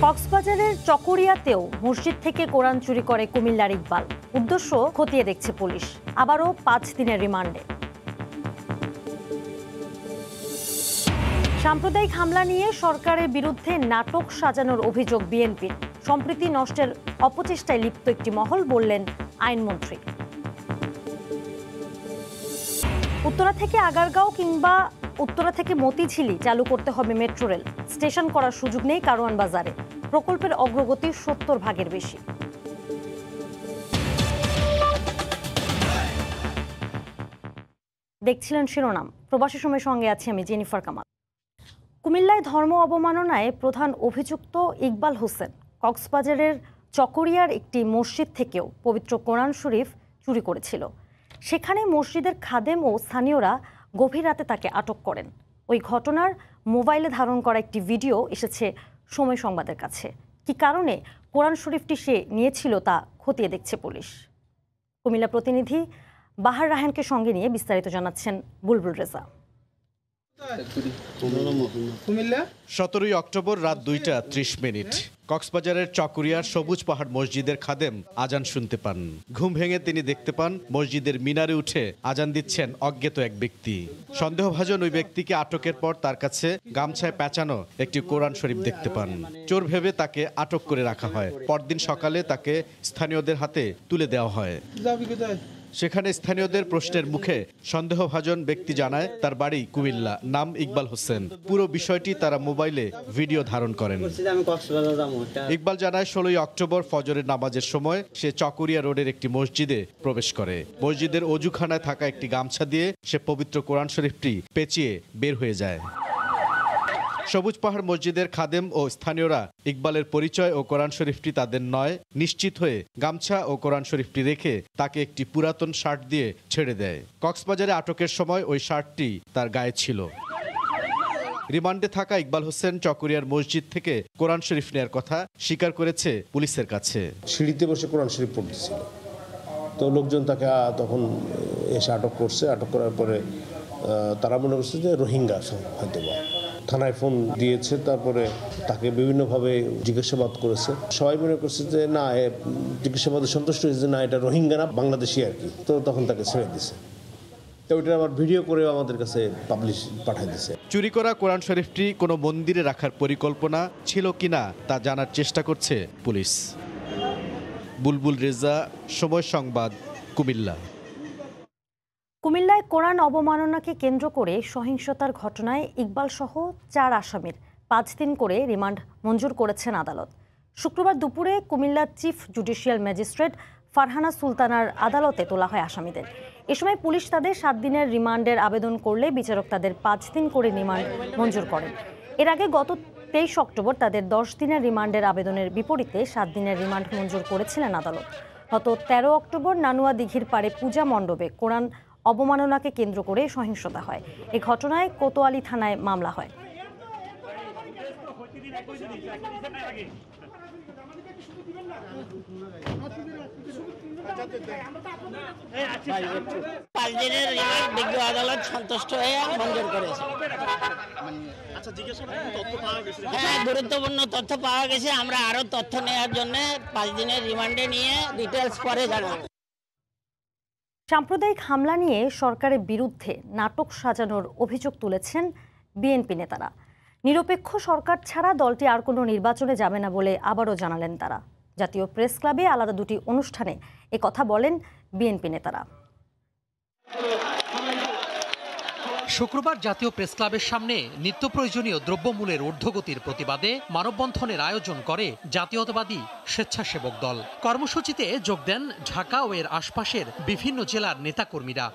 কক্সবাজারের চকরিয়াতেও মসজিদ থেকে কোরআন চুরি করে কুমিল্লার ইকবাল। উদ্দেশ্য খতিয়ে দেখছে পুলিশ। আবারও 5 দিনের রিমান্ডে। সাম্প্রদায়িক হামলা নিয়ে সরকারের বিরুদ্ধে নাটক সাজানোর অভিযোগ বিএনপির। সম্প্রীতি নষ্টের অপচেষ্টায় লিপ্ত একটি মহল, বললেন আইনমন্ত্রী। উত্তরা থেকে আগারগাঁও কিংবা উত্তরা থেকে মতিঝিলি চালু করতে হবে মেট্রো রেল। স্টেশন করার সুযোগ নেই কারওয়ান বাজারে। প্রকল্পের অগ্রগতি 70% বেশি। দেখছিলেন শিরোনাম। প্রবাসী সময়ের সঙ্গে আছি আমি জেনিফার কামাল। কুমিল্লায় ধর্ম অবমাননায় প্রধান অভিযুক্ত ইকবাল হোসেন কক্সবাজারের চকরিয়ার একটি মসজিদ থেকেও পবিত্র কোরআন শরীফ চুরি করেছিল। সেখানে মসজিদের খাদেম ও স্থানীয়রা গভীর রাতে তাকে আটক করেন। ওই ঘটনার মোবাইলে ধারণ করা একটি ভিডিও এসেছে সময় সংবাদের কাছে। কি কারণে কোরআন শরীফটি সে নিয়েছিল তা খতিয়ে দেখছে পুলিশ। কুমিল্লা প্রতিনিধি বাহার রাহানকে সঙ্গে নিয়ে বিস্তারিত জানাচ্ছেন বুলবুল রেজা। 17 অক্টোবর রাত 2:30 কক্সবাজারের চকরিয়ার সবুজ পাহাড় মসজিদের খাদেম আজান শুনতে পান। ঘুম ভেঙে তিনি দেখতে পান মসজিদের মিনারে উঠে আজান দিচ্ছেন অজ্ঞাত এক ব্যক্তি। সন্দেহভাজন ওই ব্যক্তিকে আটকের পর তার কাছে গামছায় পেঁচানো একটি কোরআন শরীফ দেখতে পান। চোর ভেবে তাকে আটক করে রাখা হয়। পরদিন সকালে তাকে স্থানীয়দের হাতে তুলে দেওয়া হয়। সেখানে স্থানীয়দের প্রশ্নের মুখে সন্দেহভাজন ব্যক্তি জানায় তার বাড়ি কুমিল্লা, নাম ইকবাল হোসেন। পুরো বিষয়টি তারা মোবাইলে ভিডিও ধারণ করেন। ইকবাল জানায় 16 অক্টোবর ফজরের নামাজের সময় সে চকরিয়া রোডের একটি মসজিদে প্রবেশ করে। মসজিদের অজুখানায় থাকা একটি গামছা দিয়ে সে পবিত্র কোরআন শরীফটি পেঁচিয়ে বের হয়ে যায়। সবুজ পাহাড় মসজিদের খাদেম ও স্থানীয়রা ইকবালের পরিচয় ও কোরআন শরীফটি তাদের নয় নিশ্চিত হয়ে গামছা ও কোরআন শরীফটি রেখে তাকে একটি পুরাতন শার্ট দিয়ে ছেড়ে দেয়। কক্সবাজারে আটকের সময় ওই শার্টটি তার গায়ে ছিল। রিমান্ডে থাকা ইকবাল হোসেন চকরিয়ার মসজিদ থেকে কোরআন শরীফ নেয়ার কথা স্বীকার করেছে পুলিশের কাছে। সিঁড়িতে বসে কোরআন শরীফ পড়তেছিল, তো লোকজন তাকে তখন এসে আটক করছে। আটক করার পরে তারা মনে করছে যে রোহিঙ্গা হয়তো বা। থানায় ফোন দিয়েছে, তারপরে তাকে বিভিন্নভাবে জিজ্ঞাসাবাদ করেছে। সবাই মনে করছে যে না, জিজ্ঞাসাবাদে সন্তুষ্ট হয়েছে, না এটা রোহিঙ্গা না বাংলাদেশি আর কি। তো তখন তাকে ছেড়ে দিছে। তো ওইটা আবার ভিডিও করে আমাদের কাছে পাবলিশ পাঠিয়ে দিছে। চুরি করা কোরআন শরীফটি কোনো মন্দিরে রাখার পরিকল্পনা ছিল কিনা তা জানার চেষ্টা করছে পুলিশ। বুলবুল রেজা, সময় সংবাদ, কুমিল্লা। কুমিল্লায় কোরআন অবমাননাকে কেন্দ্র করে সহিংসতার ঘটনায় ইকবাল সহ 4 আসামির 5 দিন করে রিমান্ড মঞ্জুর করেছেন আদালত। শুক্রবার দুপুরে কুমিল্লার চিফ জুডিশিয়াল ম্যাজিস্ট্রেট ফারহানা সুলতানার আদালতে তোলা হয় আসামিদের। এ সময় পুলিশ তাদের 7 দিনের রিমান্ডের আবেদন করলে বিচারক তাদের 5 দিন করে রিমান্ড মঞ্জুর করেন। এর আগে গত 23 অক্টোবর তাদের 10 দিনের রিমান্ডের আবেদনের বিপরীতে 7 দিনের রিমান্ড মঞ্জুর করেছিলেন আদালত। গত 13 অক্টোবর নানুয়া দিঘির পাড়ে পূজা মণ্ডপে কোরআন অবমাননাকে কেন্দ্র করে সহিংসতা হয়। এই ঘটনায় কোতোয়ালি থানায় মামলা হয়। আদালত সন্তুষ্ট হয়ে মঞ্জুর করেছে। হ্যাঁ, গুরুত্বপূর্ণ তথ্য পাওয়া গেছে। আমরা আরো তথ্য নেওয়ার জন্য 5 দিনের রিমান্ডে নিয়ে ডিটেলস পরে জানাবো। সাম্প্রদায়িক হামলা নিয়ে সরকারের বিরুদ্ধে নাটক সাজানোর অভিযোগ তুলেছেন বিএনপি নেতারা। নিরপেক্ষ সরকার ছাড়া দলটি আর কোনো নির্বাচনে যাবে না বলে আবারও জানালেন তারা। জাতীয় প্রেস ক্লাবে আলাদা 2টি অনুষ্ঠানে একথা বলেন বিএনপি নেতারা। শুক্রবার জাতীয় প্রেস ক্লাবের সামনে নিত্য প্রয়োজনীয় দ্রব্যমূল্যের ঊর্ধ্বগতির প্রতিবাদে মানববন্ধনের আয়োজন করে জাতীয়তাবাদী স্বেচ্ছাসেবক দল। কর্মসূচিতে যোগ দেন ঢাকা ও এর আশপাশের বিভিন্ন জেলার নেতাকর্মীরা।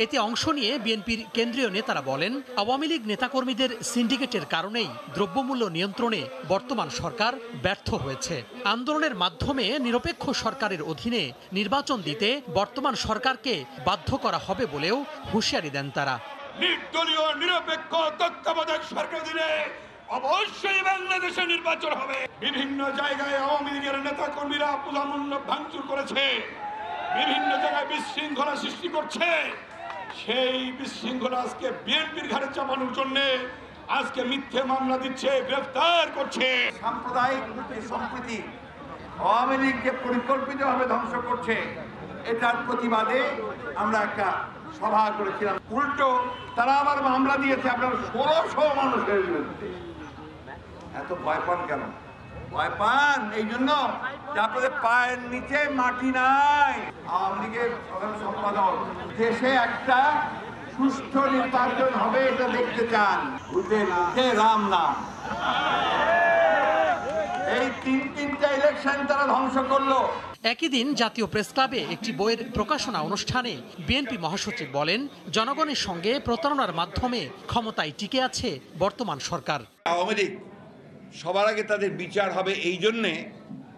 এতে অংশ নিয়ে বিএনপির কেন্দ্রীয় নেতারা বলেন, আওয়ামী লীগ নেতাকর্মীদের সিন্ডিকেটের কারণেই দ্রব্যমূল্য নিয়ন্ত্রণে বর্তমান সরকার ব্যর্থ হয়েছে। আন্দোলনের মাধ্যমে নিরপেক্ষ সরকারের অধীনে নির্বাচন দিতে বর্তমান সরকারকে বাধ্য করা হবে বলেও হুঁশিয়ারি দেন তারা। নির্দলীয় নিরপেক্ষ তত্ত্বাবধায়ক সরকার দিনে অবশ্যই বাংলাদেশে নির্বাচন হবে। বিভিন্ন জায়গায় আওয়ামী লীগের নেতা কর্মীরা পূজা মণ্ডপ ভাঙচুর করেছে, বিভিন্ন জায়গায় বিশৃঙ্খলা সৃষ্টি করছে। সেই বিশৃঙ্খলা আজকে বিএনপির ঘাড়ে চাপানোর জন্য আজকে মিথ্যে মামলা দিচ্ছে, গ্রেফতার করছে। সাম্প্রদায়িক সম্প্রীতি আওয়ামী লীগ যে পরিকল্পিতভাবে ধ্বংস করছে, এটার প্রতিবাদে আমরা একটা সভা করেছিলাম। উল্টো তারা আবার মামলা দিয়েছে আপনার 1600 মানুষের বিরুদ্ধে। এত ভয় পান কেন? ভয় পান এই জন্য যে আপনাদের পায়ের নিচে মাটি নাই। আওয়ামী লীগের সাধারণ সম্পাদক দেশে একটা সুষ্ঠু নির্বাচন হবে এটা দেখতে চান। ভূতের মুখে রাম নাম। এই তিনটা ইলেকশন তারা ধ্বংস করলো। একই দিন জাতীয় প্রেস ক্লাবে একটি বইয়ের প্রকাশনা অনুষ্ঠানে বিএনপি মহাসচিব বলেন, জনগণের সঙ্গে প্রতারণার মাধ্যমে ক্ষমতায় টিকে আছে বর্তমান সরকার। আওয়ামী লীগ সবার আগে তাদের বিচার হবে এই জন্যে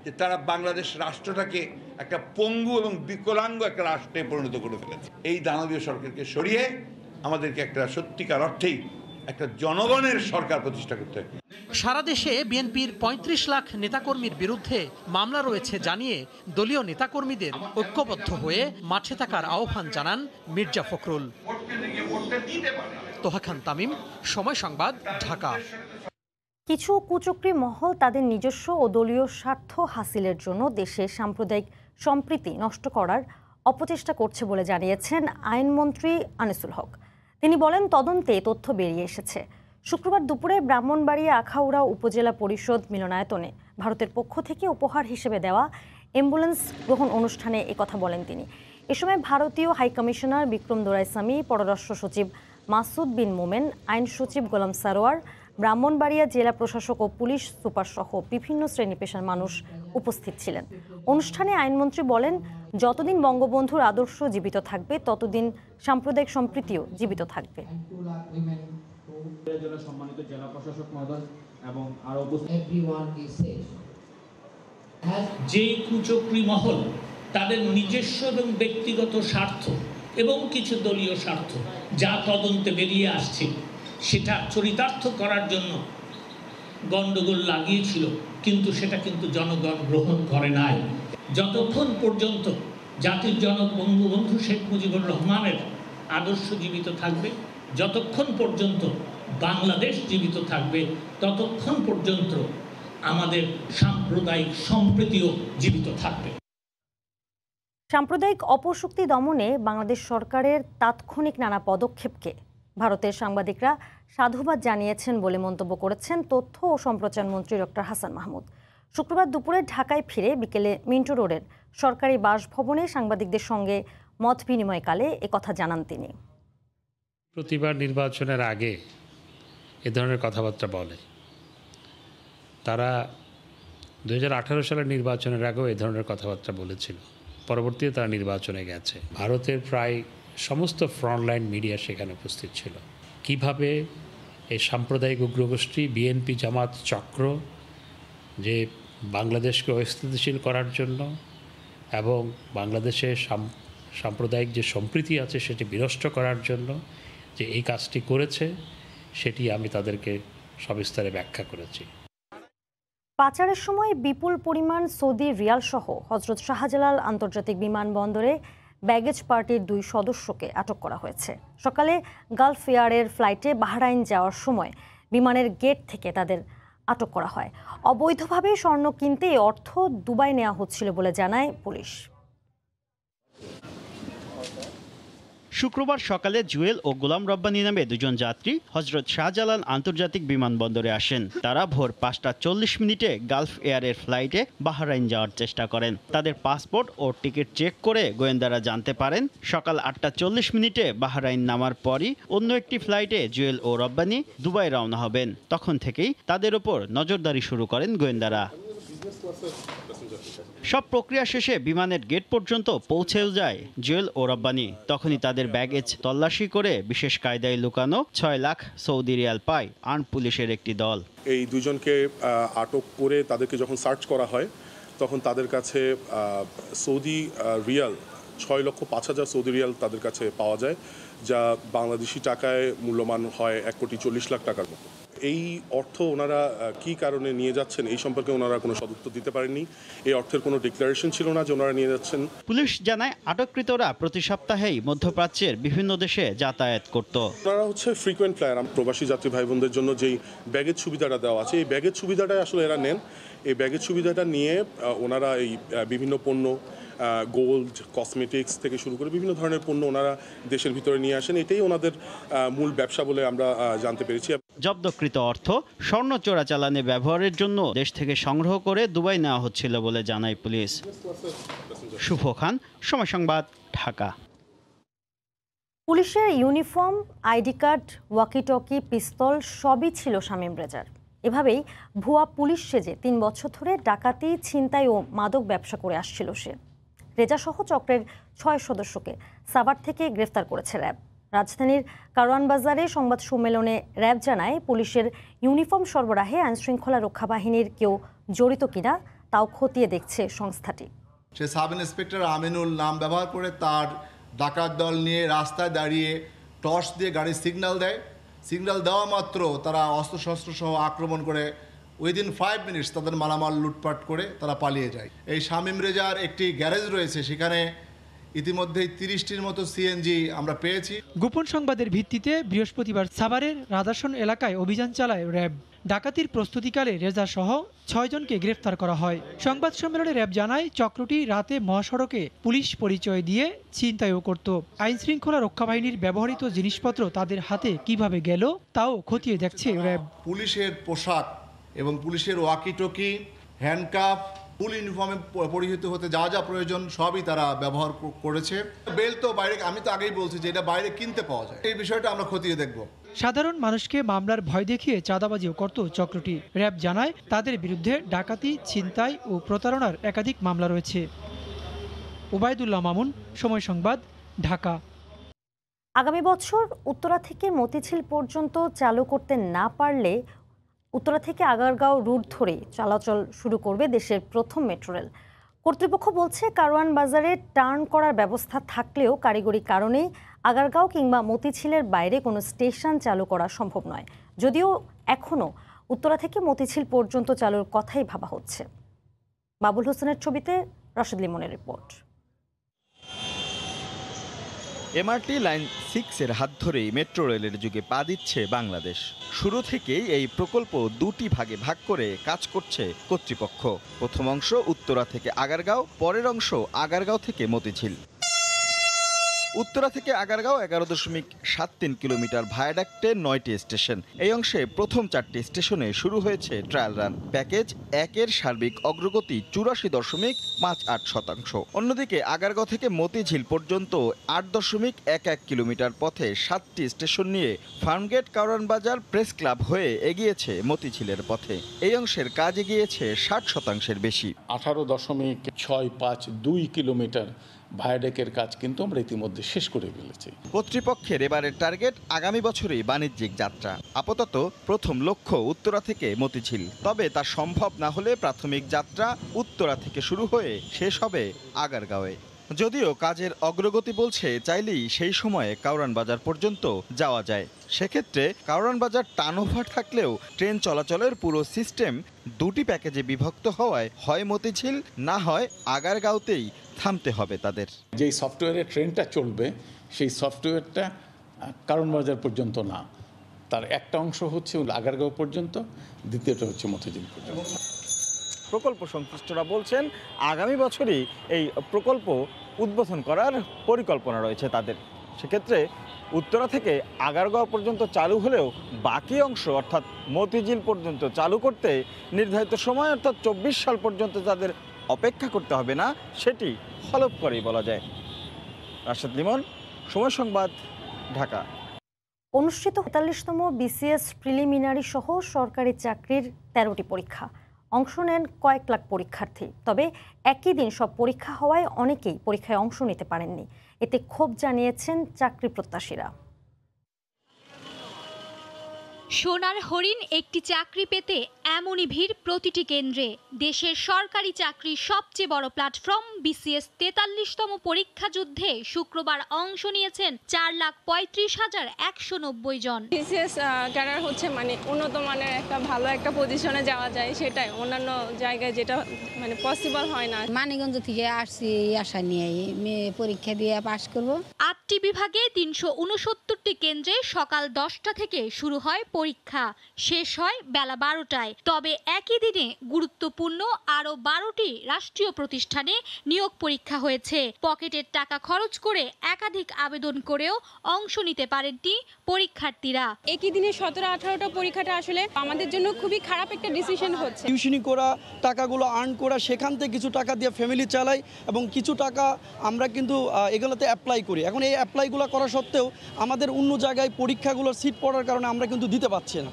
যে তারা বাংলাদেশ রাষ্ট্রটাকে একটা পঙ্গু এবং বিকলাঙ্গ একটা রাষ্ট্রে পরিণত করে ফেলেছে। এই দানবীয় সরকারকে সরিয়ে আমাদেরকে একটা সত্যিকার অর্থেই একটা জনগণের সরকার প্রতিষ্ঠা করতে হবে। সারা দেশে বিএনপির 35 লাখ নেতাকর্মীর বিরুদ্ধে মামলা রয়েছে জানিয়ে দলীয় নেতাকর্মীদের ঐক্যবদ্ধ হয়ে মাঠে থাকার আহ্বান জানান মির্জা ফখরুল। তোহা খান তামিম, সময় সংবাদ, ঢাকা। কিছু কুচক্রী মহল তাদের নিজস্ব ও দলীয় স্বার্থ হাসিলের জন্য দেশে সাম্প্রদায়িক সম্প্রীতি নষ্ট করার অপচেষ্টা করছে বলে জানিয়েছেন আইনমন্ত্রী আনিসুল হক। তিনি বলেন, তদন্তে তথ্য বেরিয়ে এসেছে। শুক্রবার দুপুরে ব্রাহ্মণবাড়িয়া আখাউড়া উপজেলা পরিষদ মিলনায়তনে ভারতের পক্ষ থেকে উপহার হিসেবে দেওয়া অ্যাম্বুলেন্স গ্রহণ অনুষ্ঠানে একথা বলেন তিনি। এ সময় ভারতীয় হাইকমিশনার বিক্রম দোরাইস্বামী, পররাষ্ট্র সচিব মাসুদ বিন মোমেন, আইন সচিব গোলাম সারোয়ার, ব্রাহ্মণবাড়িয়া জেলা প্রশাসক ও পুলিশ সুপার সহ বিভিন্ন শ্রেণী পেশার মানুষ উপস্থিত ছিলেন। অনুষ্ঠানে আইনমন্ত্রী বলেন, যতদিন বঙ্গবন্ধুর আদর্শ জীবিত থাকবে ততদিন সাম্প্রদায়িক সম্প্রীতিও জীবিত থাকবে। যে কুচক্রী মহল তাদের নিজস্ব এবং ব্যক্তিগত স্বার্থ এবং কিছু দলীয় স্বার্থ যা তদন্তে বেরিয়ে আসছে সেটা চরিতার্থ করার জন্য গন্ডগোল লাগিয়েছিল, কিন্তু সেটা কিন্তু জনগণ গ্রহণ করে নাই। যতক্ষণ পর্যন্ত জাতির জনক বঙ্গবন্ধু শেখ মুজিবুর রহমানের আদর্শ জীবিত থাকবে, যতক্ষণ পর্যন্ত বাংলাদেশ জীবিত থাকবে, ততক্ষণ পর্যন্ত আমাদের সাম্প্রদায়িক সম্প্রীতিও জীবিত থাকবে। সাম্প্রদায়িক অপশক্তি দমনে বাংলাদেশ সরকারের তাৎক্ষণিক নানা পদক্ষেপকে ভারতের সাংবাদিকরা সাধুবাদ জানিয়েছেন বলে মন্তব্য করেছেন তথ্য ও সম্প্রচার মন্ত্রী ডক্টর হাসান মাহমুদ। শুক্রবার দুপুরে ঢাকায় ফিরে বিকেলে মিন্টো রোডের সরকারি বাসভবনে সাংবাদিকদের সঙ্গে মত বিনিময়কালে একথা জানান তিনি। প্রতিবার নির্বাচনের আগে এ ধরনের কথাবার্তা বলে। তারা 2018 সালের নির্বাচনের আগেও এ ধরনের কথাবার্তা বলেছিল। পরবর্তীতে তারা নির্বাচনে গেছে। ভারতের প্রায় সমস্ত ফ্রন্টলাইন মিডিয়া সেখানে উপস্থিত ছিল। কিভাবে এই সাম্প্রদায়িক উগ্রগোষ্ঠী বিএনপি জামাত চক্র যে বাংলাদেশকে অস্থিতিশীল করার জন্য এবং বাংলাদেশে সাম্প্রদায়িক যে সম্প্রীতি আছে সেটি বিনষ্ট করার জন্য যে এই কাজটি করেছে, সেটি আমি তাদেরকে সবিস্তারে ব্যাখ্যা করেছি। পাচারের সময় বিপুল পরিমাণ সৌদি রিয়াল সহ হজরত শাহজালাল আন্তর্জাতিক বিমানবন্দরে ব্যাগেজ পার্টির 2 সদস্যকে আটক করা হয়েছে। সকালে গালফ এয়ারের ফ্লাইটে বাহরাইন যাওয়ার সময় বিমানের গেট থেকে তাদের আটক করা হয়। অবৈধভাবে স্বর্ণ কিনতে অর্থ দুবাই নেওয়া হচ্ছিল বলে জানায় পুলিশ। শুক্রবার সকালে জুয়েল ও গোলাম রব্বানী নামে 2 জন যাত্রী হজরত শাহজালাল আন্তর্জাতিক বিমানবন্দরে আসেন। তারা ভোর 5:40 গালফ এয়ারের ফ্লাইটে বাহরাইন যাওয়ার চেষ্টা করেন। তাদের পাসপোর্ট ও টিকিট চেক করে গোয়েন্দারা জানতে পারেন সকাল 8:40 বাহরাইন নামার পরই অন্য একটি ফ্লাইটে জুয়েল ও রব্বানী দুবাই রওনা হবেন। তখন থেকেই তাদের ওপর নজরদারি শুরু করেন গোয়েন্দারা। সব প্রক্রিয়া শেষে বিমানের গেট পর্যন্ত পৌঁছেও যায় জুয়েল ও রব্বানী। তখনই তাদের ব্যাগেজ তল্লাশি করে বিশেষ কায়দায় লুকানো 6 লাখ সৌদি রিয়াল পায় আর্ম পুলিশের একটি দল। এই 2 জনকে আটক করে তাদেরকে যখন সার্চ করা হয় তখন তাদের কাছে সৌদি রিয়াল 6,05,000 সৌদি রিয়াল তাদের কাছে পাওয়া যায়, যা বাংলাদেশি টাকায় মূল্যমান হয় 1,40,00,000 টাকার মতো। এই অর্থ ওনারা কি কারণে নিয়ে যাচ্ছেন এই সম্পর্কে ওনারা কোনো সদুত্তর দিতে পারেননি। এই অর্থের কোনো ডিক্লারেশন ছিল না যে ওনারা নিয়ে যাচ্ছেন। পুলিশ জানায় আটককৃতরা প্রতি সপ্তাহেই মধ্যপ্রাচ্যের বিভিন্ন দেশে যাতায়াত করত। ওনারা হচ্ছে ফ্রিকোয়েন্ট ফ্লায়ার। প্রবাসী যাত্রী ভাই বোনদের জন্য যেই ব্যাগেজ সুবিধাটা দেওয়া আছে, এই ব্যাগেজ সুবিধাটাই আসলে এরা নেন। এই ব্যাগেজ সুবিধাটা নিয়ে ওনারা এই বিভিন্ন পণ্য, গোল্ড, কসমেটিক্স থেকে শুরু করে বিভিন্ন ধরনের পণ্য ওনারা দেশের ভিতরে নিয়ে আসেন। এটাই ওনাদের মূল ব্যবসা বলে আমরা জানতে পেরেছি। জব্দকৃত অর্থ স্বর্ণ চোরাচালানে ব্যবহারের জন্য দেশ থেকে সংগ্রহ করে দুবাই নেওয়া হচ্ছিল বলে জানায় পুলিশ। শুভ খান, সময় সংবাদ, ঢাকা। পুলিশের ইউনিফর্ম, আইডি কার্ড, ওয়াকিটকি, পিস্তল সবই ছিল শামীম রেজার। এভাবেই ভুয়া পুলিশ সেজে 3 বছর ধরে ডাকাতি, ছিনতাই ও মাদক ব্যবসা করে আসছিল সে। রেজাসহ চক্রের 6 সদস্যকে সাভার থেকে গ্রেফতার করেছে র্যাব। রাজধানীর কারওয়ান বাজারে সংবাদ সম্মেলনে র্যাব জানায়, পুলিশের ইউনিফর্ম সরবরাহে আইনশৃঙ্খলা রক্ষা বাহিনীর কেউ জড়িত কিনা তাও খতিয়ে দেখছে সংস্থাটি। সে সাব ইন্সপেক্টর আমিনুল নাম ব্যবহার করে তার ডাকাত দল নিয়ে রাস্তায় দাঁড়িয়ে টর্চ দিয়ে গাড়ির সিগন্যাল দেয়। সিগন্যাল দেওয়া মাত্র তারা অস্ত্রশস্ত্র সহ আক্রমণ করে উইদিন 5 মিনিটস তাদের মালামাল লুটপাট করে তারা পালিয়ে যায়। এই শামীম রেজার একটি গ্যারেজ রয়েছে, সেখানে ইতিমধ্যেই 30টির মতো সিএনজি আমরা পেয়েছি। গোপন সংবাদের ভিত্তিতে বৃহস্পতিবার সাভারের রাধাসন এলাকায় অভিযান চালায় র্যাব। ডাকাতির প্রস্তুতিকালে রেজা সহ 6 জনকে গ্রেফতার করা হয়। সংবাদ সম্মেলনে র্যাব জানায়, চক্রটি রাতে মহাসড়কে পুলিশ পরিচয় দিয়ে ছিনতাইও করত। আইন শৃঙ্খলা রক্ষা বাহিনীর ব্যবহৃত জিনিসপত্র তাদের হাতে কিভাবে গেল তাও খতিয়ে দেখছে র্যাব। পুলিশের পোশাক এবং পুলিশের ওয়াকিটকি, হ্যান্ডকাফ, ফুল ইউনিফর্মে পরিহিত হতে যা যা প্রয়োজন সবই তারা ব্যবহার করেছে। বেল তো বাইরে, আমি তো আগেই বলছি যে এটা বাইরে কিনতে পাওয়া যায়। এই বিষয়টা আমরা খতিয়ে দেখব। সাধারণ মানুষকে মামলার ভয় দেখিয়ে চাঁদাবাজিও করত চক্রটি। র্যাব জানায়, তাদের বিরুদ্ধে ডাকাতি, ছিনতাই ও প্রতারণার একাধিক মামলা রয়েছে। ওবায়দুল্লাহ মামুন, সময় সংবাদ, ঢাকা। আগামী বছর উত্তরা থেকে মতিঝিল পর্যন্ত চালু করতে না পারলে উত্তরা থেকে আগারগাঁও রুট ধরে চলাচল শুরু করবে দেশের প্রথম মেট্রো রেল। কর্তৃপক্ষ বলছে, কারওয়ান বাজারে টার্ন করার ব্যবস্থা থাকলেও কারিগরি কারণে আগারগাঁও কিংবা মতিঝিলের বাইরে কোনো স্টেশন চালু করা সম্ভব নয়। যদিও এখনও উত্তরা থেকে মতিঝিল পর্যন্ত চালুর কথাই ভাবা হচ্ছে। বাবুল হোসেনের ছবিতে রশিদ লিমনের রিপোর্ট। এমআরটি লাইন 6-এর হাত ধরেই মেট্রো রেলের যুগে পা দিচ্ছে বাংলাদেশ। শুরু থেকেই এই প্রকল্প 2টি ভাগে ভাগ করে কাজ করছে কর্তৃপক্ষ। প্রথম অংশ উত্তরা থেকে আগারগাঁও, পরের অংশ আগারগাঁও থেকে মতিঝিল। উত্তরা থেকে আগারগাঁও 11.73 কিলোমিটার ভায়াডাক্টে 9টি স্টেশন। এই অংশে প্রথম 4টি স্টেশনে শুরু হয়েছে ট্রায়াল রান। প্যাকেজ 1-এর সার্বিক অগ্রগতি 84.58%। অন্যদিকে আগারগাঁও থেকে মতিঝিল পর্যন্ত 8.11 কিলোমিটার পথে 7টি স্টেশন নিয়ে ফার্মগেট, কারওয়ান বাজার, প্রেস ক্লাব হয়ে এগিয়েছে মতিঝিলের পথে। এই অংশের কাজ এগিয়েছে 60%-এর বেশি। 18.652 কিলোমিটার ভায়াডেকের কাজ কিন্তু আমরা ইতিমধ্যে শেষ করে ফেলেছি। কর্তৃপক্ষের এবারের টার্গেট আগামী বছরই বাণিজ্যিক যাত্রা। আপাতত প্রথম লক্ষ্য উত্তরা থেকে মতিঝিল। তবে তা সম্ভব না হলে প্রাথমিক যাত্রা উত্তরা থেকে শুরু হয়ে শেষ হবে আগারগাঁওয়ে। যদিও কাজের অগ্রগতি বলছে, চাইলেই সেই সময়ে কারওয়ান বাজার পর্যন্ত যাওয়া যায়। সেক্ষেত্রে কারওয়ান বাজার টার্নওভার থাকলেও ট্রেন চলাচলের পুরো সিস্টেম 2টি প্যাকেজে বিভক্ত হওয়ায় হয় মতিঝিল, না হয় আগারগাঁওতেই থামতে হবে তাদের। যেই সফটওয়্যারে ট্রেনটা চলবে সেই সফটওয়্যারটা কারওয়ান বাজার পর্যন্ত না, তার একটা অংশ হচ্ছে আগারগাঁও পর্যন্ত, দ্বিতীয়টা হচ্ছে মতিঝিল পর্যন্ত। প্রকল্প সংশ্লিষ্টরা বলছেন, আগামী বছরই এই প্রকল্প উদ্বোধন করার পরিকল্পনা রয়েছে তাদের। সেক্ষেত্রে উত্তরা থেকে আগারগাঁও পর্যন্ত চালু হলেও বাকি অংশ অর্থাৎ মতিঝিল পর্যন্ত চালু করতে নির্ধারিত সময় অর্থাৎ 24 সাল পর্যন্ত তাদের অপেক্ষা করতে হবে না, সেটি হলফ করেই বলা যায়। রাশেদ লিমন, সময় সংবাদ, ঢাকা। অনুষ্ঠিত ৪৫তম বিসিএস প্রিলিমিনারি সহ সরকারি চাকরির 13টি পরীক্ষা। অংশ নেন কয়েক লাখ পরীক্ষার্থী। তবে একই দিন সব পরীক্ষা হওয়ায় অনেকেই পরীক্ষায় অংশ নিতে পারেননি। এতে ক্ষোভ জানিয়েছেন চাকরি প্রত্যাশীরা। সোনার হরিণ একটি চাকরি পেতে এমনই ভিড় প্রতিটি কেন্দ্রে। দেশের সরকারি চাকরির সবচেয়ে বড় প্ল্যাটফর্ম বিসিএস ৪৩তম পরীক্ষা যুদ্ধে শুক্রবার অংশ নিয়েছেন ৪,৩৫,১৯০ জন। বিসিএস ক্যাডার হচ্ছে মানে উন্নত মানের একটা ভালো একটা পজিশনে যাওয়া যায়, সেটাই অন্যান্য জায়গায় যেটা মানে পসিবল হয় না। মানিকগঞ্জ থেকে আসছি এই আশা নিয়ে মেয়ে পরীক্ষা দিয়ে পাশ করব। ৮টি বিভাগে ৩৬৯টি কেন্দ্রে সকাল ১০টা থেকে শুরু হয় পরীক্ষা, শেষ হয় বেলা ১২টায়। তবে একই দিনে গুরুত্বপূর্ণ আরও ১২টি রাষ্ট্রীয় প্রতিষ্ঠানে নিয়োগ পরীক্ষা হয়েছে। পকেটের টাকা খরচ করে একাধিক আবেদন করেও অংশ নিতে পারেননি পরীক্ষার্থীরা। একই দিনে ১৭-১৮টা পরীক্ষাটা আসলে আমাদের জন্য খুবই খারাপ একটা ডিসিশন হচ্ছে। টিউশনি করা, টাকাগুলো আর্ন করা, সেখান থেকে কিছু টাকা দিয়ে ফ্যামিলি চালাই এবং কিছু টাকা আমরা কিন্তু এগুলোতে অ্যাপ্লাই করি। এখন এই অ্যাপ্লাইগুলো করা সত্ত্বেও আমাদের অন্য জায়গায় পরীক্ষাগুলোর সিট পড়ার কারণে আমরা কিন্তু দিতে পারছি না।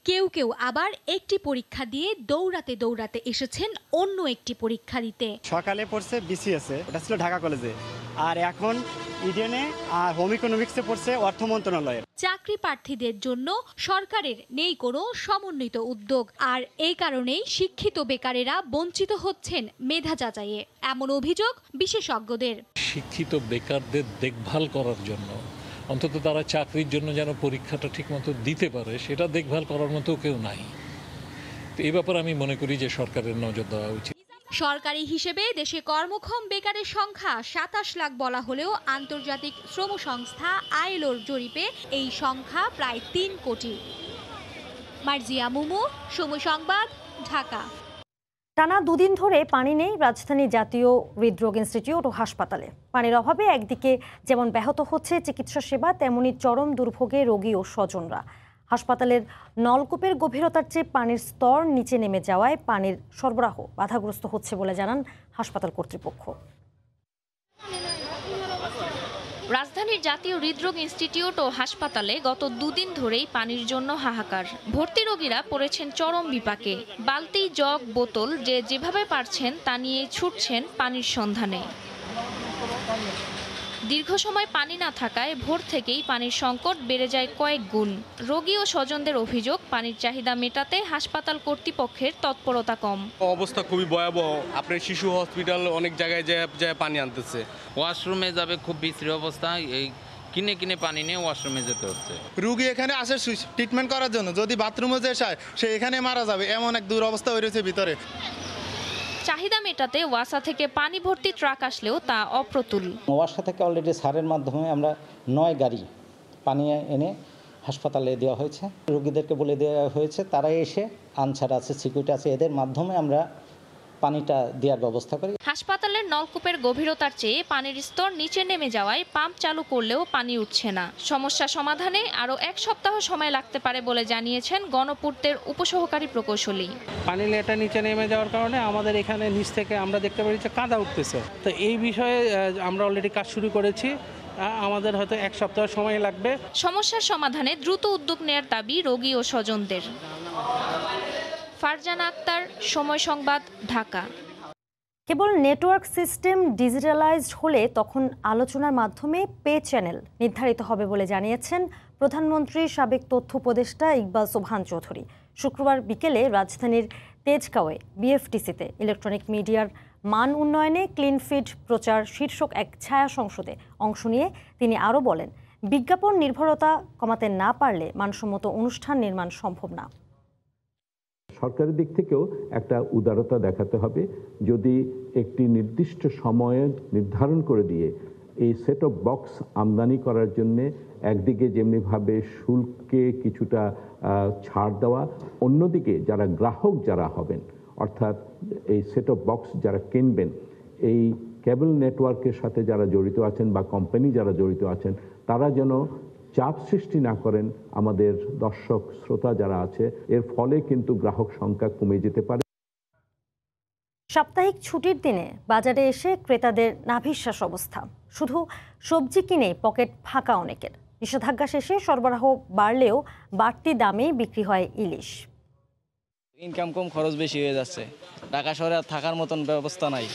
কেউ কেউ আবার একটি পরীক্ষা দিয়ে দৌড়াতে দৌড়াতে এসেছেন অন্য একটি পরীক্ষা দিতে। সকালে পড়ছে বিসিএসে, ওটা ছিল ঢাকা কলেজে, আর এখন ইডেনে আর হোম ইকোনমিক্সে পড়ছে অর্থ মন্ত্রণালয়ের। চাকরি প্রার্থীদের জন্য সরকারের নেই কোনো সমন্বিত উদ্যোগ, আর এই কারণেই শিক্ষিত বেকারেরা বঞ্চিত হচ্ছেন মেধা যাচাইয়ে, এমন অভিযোগ বিশেষজ্ঞদের। শিক্ষিত বেকারদের দেখভাল করার জন্য, অন্তত তারা চাকরির জন্য যেন পরীক্ষাটা ঠিকমতো দিতে পারে, সেটা দেখভাল করার মতো কেউ নাই। তো এই ব্যাপারে আমি মনে করি যে সরকারের নজর দেওয়া উচিত। সরকারি হিসেবে দেশে কর্মক্ষম বেকারের সংখ্যা ২৭ লাখ বলা হলেও আন্তর্জাতিক শ্রম সংস্থা আইএলওর জরিপে এই সংখ্যা প্রায় ৩ কোটি। মার্জিয়া মুমু, সময় সংবাদ, ঢাকা। টানা দুদিন ধরে পানি নেই রাজধানী জাতীয় হৃদরোগ ইনস্টিটিউট ও হাসপাতালে। পানির অভাবে একদিকে যেমন ব্যাহত হচ্ছে চিকিৎসা সেবা, তেমনি চরম দুর্ভোগে রোগী ও স্বজনরা। হাসপাতালের নলকূপের গভীরতার চেয়ে পানির স্তর নিচে নেমে যাওয়ায় পানির সরবরাহ বাধাগ্রস্ত হচ্ছে বলে জানান হাসপাতাল কর্তৃপক্ষ। রাজধানীর জাতীয় হৃদরোগ ইনস্টিটিউট ও হাসপাতালে গত দুদিন ধরেই পানির জন্য হাহাকার। ভর্তি রোগীরা পড়েছেন চরম বিপাকে। বালতি, জগ, বোতল যে যেভাবে পারছেন তা নিয়ে ছুটছেন পানির সন্ধানে। দীর্ঘ সময় পানি না থাকায় ভোর থেকেই পানির সংকট বেড়ে যায় কয়েক গুণ। রোগী ও স্বজনদের অভিযোগ, পানির চাহিদা মেটাতে হাসপাতাল কর্তৃপক্ষের তৎপরতা কম। অবস্থা খুবই ভয়াবহ। আপনার শিশু হসপিটাল অনেক জায়গায় যায় পানি আনতেছে, ওয়াশরুমে যাবে খুব বিশ্রী অবস্থা, এই কিনে কিনে পানি নিয়ে ওয়াশরুমে যেতে হচ্ছে। রুগী এখানে আসে ট্রিটমেন্ট করার জন্য, যদি বাথরুমে যে যায় সে এখানে মারা যাবে, এমন এক দুরবস্থা হয়ে রয়েছে ভিতরে। চাহিদা মেটাতে ওয়াসা থেকে পানি ভর্তি ট্রাক আসলেও তা অপ্রতুল। ওয়াসা থেকে অলরেডি সারের মাধ্যমে আমরা 9 গাড়ি পানি এনে হাসপাতালে দেওয়া হয়েছে। রোগীদেরকে বলে দেওয়া হয়েছে তারা এসে আনসার আছে, সিকিউরিটি আছে, এদের মাধ্যমে আমরা পানিটা দেওয়ার ব্যবস্থা করি। হাসপাতালের নলকূপের গভীরতার চেয়ে পানির স্তর নিচে নেমে যাওয়ায় পাম্প চালু করলেও পানি উঠছে না। সমস্যা সমাধানে আরও 1 সপ্তাহ সময় লাগতে পারে বলে জানিয়েছেন গণপূর্তের উপসহকারী প্রকৌশলী। পানি লেটা নিচে নেমে যাওয়ার কারণে আমাদের এখানে নিচ থেকে আমরা দেখতে পারি যে কাদা উঠতেছে। তো এই বিষয়ে আমরা অলরেডি কাজ শুরু করেছি, আমাদের হয়তো 1 সপ্তাহ সময় লাগবে। সমস্যার সমাধানে দ্রুত উদ্যোগ নেয়ার দাবি রোগী ও স্বজনদের। ফারজানা আক্তার, সময় সংবাদ, ঢাকা। কেবল নেটওয়ার্ক সিস্টেম ডিজিটালাইজড হলে তখন আলোচনার মাধ্যমে পে চ্যানেল নির্ধারিত হবে বলে জানিয়েছেন প্রধানমন্ত্রীর সাবেক তথ্য উপদেষ্টা ইকবাল সোবহান চৌধুরী। শুক্রবার বিকেলে রাজধানীর তেজগাঁওয়ে বিএফটিসিতে ইলেকট্রনিক মিডিয়ার মান উন্নয়নে ক্লিন ফিড প্রচার শীর্ষক এক ছায়া সংসদে অংশ নিয়ে তিনি আরও বলেন, বিজ্ঞাপন নির্ভরতা কমাতে না পারলে মানসম্মত অনুষ্ঠান নির্মাণ সম্ভব না। সরকারের দিক থেকেও একটা উদারতা দেখাতে হবে। যদি একটি নির্দিষ্ট সময়ে নির্ধারণ করে দিয়ে এই সেট অফ বক্স আমদানি করার জন্যে একদিকে যেমনিভাবে শুল্কে কিছুটা ছাড় দেওয়া, অন্যদিকে যারা গ্রাহক যারা হবেন অর্থাৎ এই সেট অফ বক্স যারা কিনবেন, এই কেবল নেটওয়ার্কের সাথে যারা জড়িত আছেন বা কোম্পানি যারা জড়িত আছেন তারা যেন চাপ সৃষ্টি না করেন আমাদের দর্শক শ্রোতা যারা আছে। এর ফলে কিন্তু গ্রাহক সংখ্যা কমে যেতে পারে। সাপ্তাহিক ছুটির দিনে বাজারে এসে ক্রেতাদের নাভিশ্বাস অবস্থা। শুধু সবজি কিনে পকেট ফাঁকা অনেকের। নিষেধাজ্ঞা শেষে সরবরাহ বাড়লেও বাড়তি দামেই বিক্রি হয় ইলিশ। ইনকাম কম, খরচ বেশি হয়ে যাচ্ছে। ঢাকা শহরে থাকার মতন ব্যবস্থা নাই।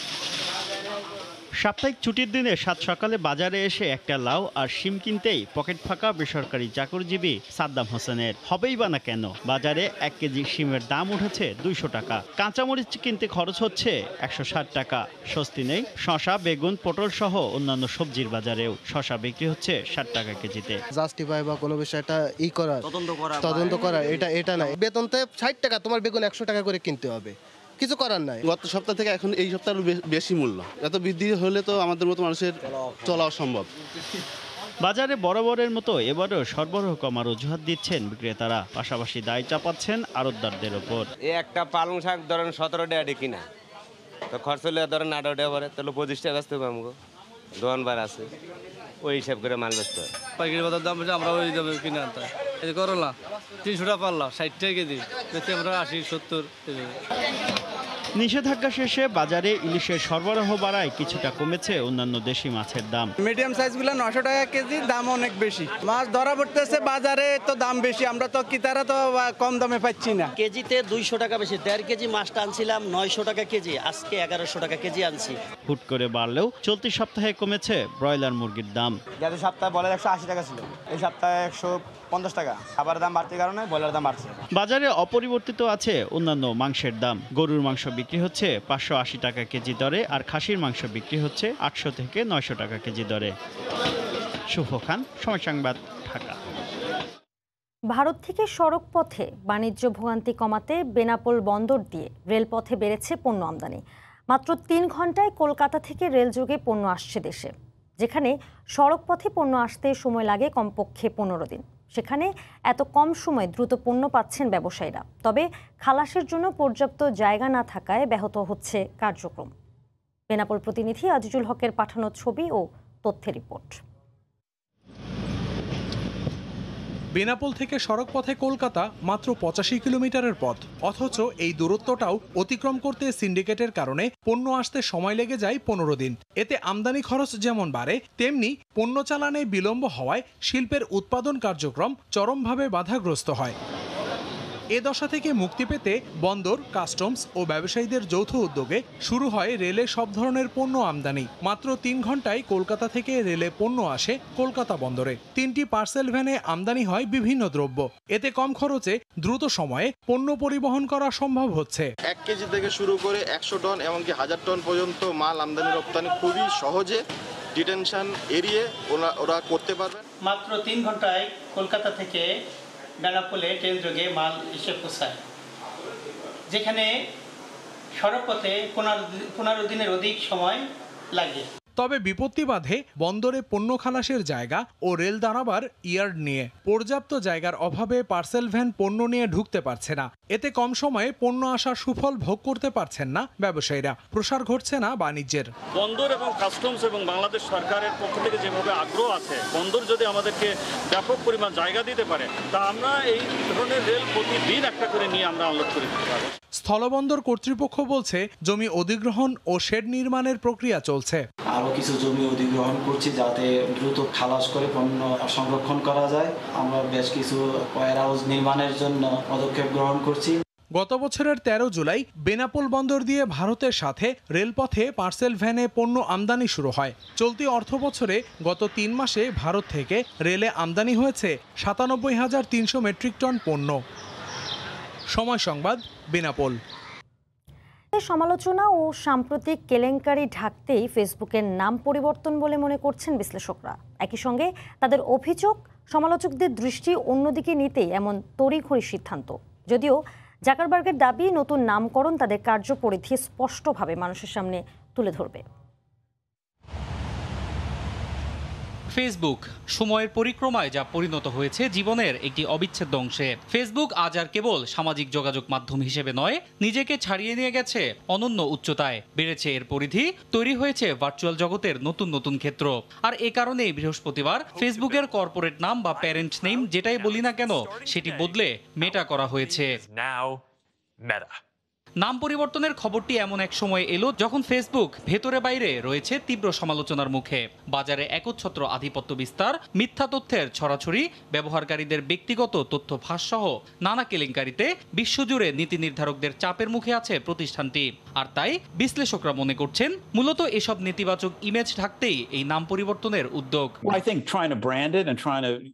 সাপ্তাহিক ছুটির দিনে সাত সকালে বাজারে এসে একটা লাউ আর শিম কিনতেই পকেট ফাঁকা বেসরকারি চাকরিজীবী সাদ্দাম হোসেনের। হবেই বা না কেন, বাজারে 1 কেজি শিমের দাম উঠেছে 200 টাকা। কাঁচামরিচ কিনতে খরচ হচ্ছে 160 টাকা। স্বস্তি নেই শসা, বেগুন, পটল সহ অন্যান্য সবজির বাজারেও। শসা বিক্রি হচ্ছে 60 টাকা কেজিতে। জাস্টিফাই বা কোনো বিষয়টা তদন্ত করা এটা নাই। বেতনতে 60 টাকা, তোমার বেগুন 100 টাকা করে কিনতে হবে, কিছু করার নাই। গত সপ্তাহ থেকে এখন এই সপ্তাহে বেশি মূল্য। এত বৃদ্ধি হলে তো আমাদের মতো মানুষের চলা অসম্ভব। বাজারে বরাবরের মতো এবারও সরবরাহ কমার অজুহাত দিচ্ছেন বিক্রেতারা, পাশাপাশি দায় চাপাচ্ছেন আড়তদারদের ওপর। একটা পালং শাক ধরেন 17 টাকা কিনা, তো খরচ হলে ধরেন 18 টাকা পরে, তাহলে 25 টাকা বেচতে হবে আমাকে। দোকানবার আছে, ওই হিসাব করে মাল বেচতে হয়। পাইকারি বাজার দাম বেশি, আমরা ওই দামে কিনে আনতে হয়। এই করলা 300 টাকা পারলাম, 60 টাকা কেজি, বেশি আমরা 80-70। নিষেধাজ্ঞা শেষে বাজারে ইলিশের সরবরাহ বাড়ায় কিছুটা কমেছে অন্যান্য দেশি মাছের দাম। মিডিয়াম সাইজগুলো 900 টাকা কেজি, দাম অনেক বেশি। মাছ ধরা পড়তেছে বাজারে, তো দাম বেশি, আমরা তো কিতারা তো কম দামে পাচ্ছি না। কেজিতে 200 টাকা বেশি। 1.5 কেজি মাছটা আনছিলাম 900 টাকা কেজি, আজকে 1100 টাকা কেজি আনছি। হুট করে বাড়লেও চলতি সপ্তাহে কমেছে ব্রয়লার মুরগির দাম। গত সপ্তাহে ব্রয়লার 180 টাকা ছিল, এই সপ্তাহে 150 টাকা। খাবারের দাম বাড়তির কারণে ব্রয়লার দাম বাড়ছে। বাজারে অপরিবর্তিত আছে অন্যান্য মাংসের দাম। গরুর মাংস বিক্রি হচ্ছে 580 টাকা কেজি দরে, আর খাসির মাংস বিক্রি হচ্ছে 800 থেকে 900 টাকা কেজি দরে। শুভ খান, সময় সংবাদ, ঢাকা। ভারত থেকে সড়ক পথে বাণিজ্য ভোগান্তি কমাতে বেনাপোল বন্দর দিয়ে রেলপথে বেড়েছে পণ্য আমদানি। মাত্র 3 ঘন্টায় কলকাতা থেকে রেলযোগে পণ্য আসছে দেশে। যেখানে সড়ক পথে পণ্য আসতে সময় লাগে কমপক্ষে 15 দিন, সেখানে এত কম সময়ে দ্রুত পণ্য পাচ্ছেন ব্যবসায়ীরা। তবে খালাসের জন্য পর্যাপ্ত জায়গা না থাকায় ব্যাহত হচ্ছে কার্যক্রম। বেনাপোল প্রতিনিধি আজিজুল হকের পাঠানো ছবি ও তথ্যের রিপোর্ট। বেনাপোল থেকে সড়ক পথে কলকাতা মাত্র 85 কিলোমিটারের পথ, অথচ এই দূরত্বটাও অতিক্রম করতে সিন্ডিকেটের কারণে পণ্য আসতে সময় লেগে যায় 15 দিন। এতে আমদানি খরচ যেমন বাড়ে, তেমনি পণ্য চালানে বিলম্ব হওয়ায় শিল্পের উৎপাদন কার্যক্রম চরমভাবে বাধাগ্রস্ত হয়। এ দশা থেকে মুক্তি পেতে বন্দর, কাস্টমস ও ব্যবসায়ীদের যৌথ উদ্যোগে শুরু হয় রেলে সব ধরনের পণ্য আমদানি। মাত্র 3 ঘন্টায় কলকাতা থেকে রেলে পণ্য আসে কলকাতা বন্দরে। 3টি পার্সেল ভ্যানে আমদানি হয় বিভিন্ন দ্রব্য। এতে কম খরচে দ্রুত সময়ে পণ্য পরিবহন করা সম্ভব হচ্ছে। 1 কেজি থেকে শুরু করে 100 টন এমনকি 1000 টন পর্যন্ত মাল আমদানি রপ্তানি খুবই সহজে ডিটেনশন এড়িয়ে ওরা করতে পারবে। মাত্র 3 ঘন্টায় কলকাতা থেকে বেনাপোলে ট্রেন যোগে মাল এসে পৌঁছায়, যেখানে সড়কপথে 15 দিনের অধিক সময় লাগে। তবে বিপত্তি বাধে বন্দরে পণ্য খালাসের জায়গা ও রেল দাঁড়াবার ইয়ার্ড নিয়ে। পর্যাপ্ত জায়গার অভাবে পার্সেল ভ্যান পণ্য নিয়ে ঢুকতে পারছে না। এতে কম সময়ে পণ্য আসার সুফল ভোগ করতে পারছেন না ব্যবসায়ীরা। প্রসার ঘটছে না বাণিজ্যের। বন্দর এবং কাস্টমস এবং বাংলাদেশ সরকারের পক্ষ থেকে যেভাবে আগ্রহ আছে, বন্দর যদি আমাদেরকে ব্যাপক পরিমাণ জায়গা দিতে পারে, তা আমরা এই ধরনের রেল প্রতিদিন একটা করে নিয়ে আমরা আনলোড করে দিতে পারবো। স্থলবন্দর কর্তৃপক্ষ বলছে জমি অধিগ্রহণ ও শেড নির্মাণের প্রক্রিয়া চলছে। আরও কিছু জমি অধিগ্রহণ করছি যাতে দ্রুত খালাস করে পণ্য সংরক্ষণ করা যায়। আমরা বেশ কিছু ওয়্যার হাউস নির্মাণের জন্য পদক্ষেপ গ্রহণ করছি। গত বছরের 13 জুলাই বেনাপোল বন্দর দিয়ে ভারতের সাথে রেলপথে পার্সেল ভ্যানে পণ্য আমদানি শুরু হয়। চলতি অর্থ বছরে গত 3 মাসে ভারত থেকে রেলে আমদানি হয়েছে 97,300 মেট্রিক টন পণ্য। সময় সংবাদ, বেনাপোল। সমালোচনা ও সাম্প্রতিক কেলেঙ্কারি ঢাকতেই ফেসবুকের নাম পরিবর্তন বলে মনে করছেন বিশ্লেষকরা। একই সঙ্গে তাদের অভিযোগ, সমালোচকদের দৃষ্টি অন্যদিকে নিতেই এমন তড়িঘড়ি সিদ্ধান্ত। যদিও জাকারবার্গের দাবি, নতুন নামকরণ তাদের কার্যপরিধি স্পষ্টভাবে মানুষের সামনে তুলে ধরবে। ফেসবুক সময়ের পরিক্রমায় যা পরিণত হয়েছে জীবনের একটি অবিচ্ছেদ্য অংশে। ফেসবুক আজ আর কেবল সামাজিক যোগাযোগ মাধ্যম হিসেবে নয়, নিজেকে ছাড়িয়ে নিয়ে গেছে অনন্য উচ্চতায়। বেড়েছে এর পরিধি, তৈরি হয়েছে ভার্চুয়াল জগতের নতুন নতুন ক্ষেত্র। আর এ কারণেই বৃহস্পতিবার ফেসবুকের কর্পোরেট নাম বা প্যারেন্ট নেম যেটাই বলি না কেন, সেটি বদলে মেটা করা হয়েছে। নাম পরিবর্তনের খবরটি এমন এক সময় এলো যখন ফেসবুক ভেতরে বাইরে রয়েছে তীব্র সমালোচনার মুখে। বাজারে একচ্ছত্র আধিপত্য বিস্তার, মিথ্যা তথ্যের ছড়াছড়ি, ব্যবহারকারীদের ব্যক্তিগত তথ্য ফাঁস সহ নানা কেলেঙ্কারিতে বিশ্বজুড়ে নীতি নির্ধারকদের চাপের মুখে আছে প্রতিষ্ঠানটি। আর তাই বিশ্লেষকরা মনে করছেন মূলত এসব নেতিবাচক ইমেজ ঢাকতেই এই নাম পরিবর্তনের উদ্যোগ।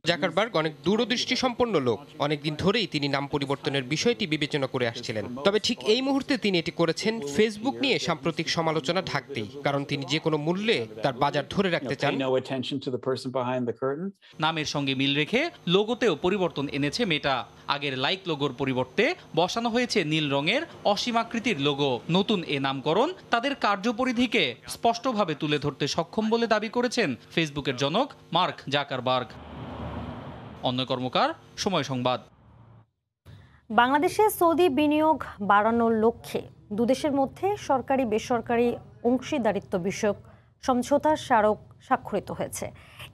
জাকারবার্গ অনেক দূরদৃষ্টি সম্পন্ন লোক। অনেকদিন ধরেই তিনি নাম পরিবর্তনের বিষয়টি বিবেচনা করে আসছিলেন। তবে ঠিক এই মুহূর্তে তিনি এটি করেছেন ফেসবুক নিয়ে সাম্প্রতিক সমালোচনা ঢাকতেই, কারণ তিনি যে কোনো মূল্যে তার বাজার ধরে রাখতে চান। নামের সঙ্গে মিল রেখে লোগোতেও পরিবর্তন এনেছে মেটা। আগের লাইক লোগোর পরিবর্তে বসানো হয়েছে নীল রঙের অসীমাকৃতির লোগো। নতুন এ নামকরণ তাদের কার্যপরিধিকে স্পষ্টভাবে তুলে ধরতে সক্ষম বলে দাবি করেছেন ফেসবুকের জনক মার্ক জাকারবার্গ। অন্য কর্মকার, সময় সংবাদ। বাংলাদেশে সৌদি বিনিয়োগ বাড়ানোর লক্ষ্যে দুদেশের মধ্যে সরকারি বেসরকারি অংশীদারিত্ব বিষয়ক সমঝোতার স্মারক স্বাক্ষরিত হয়েছে।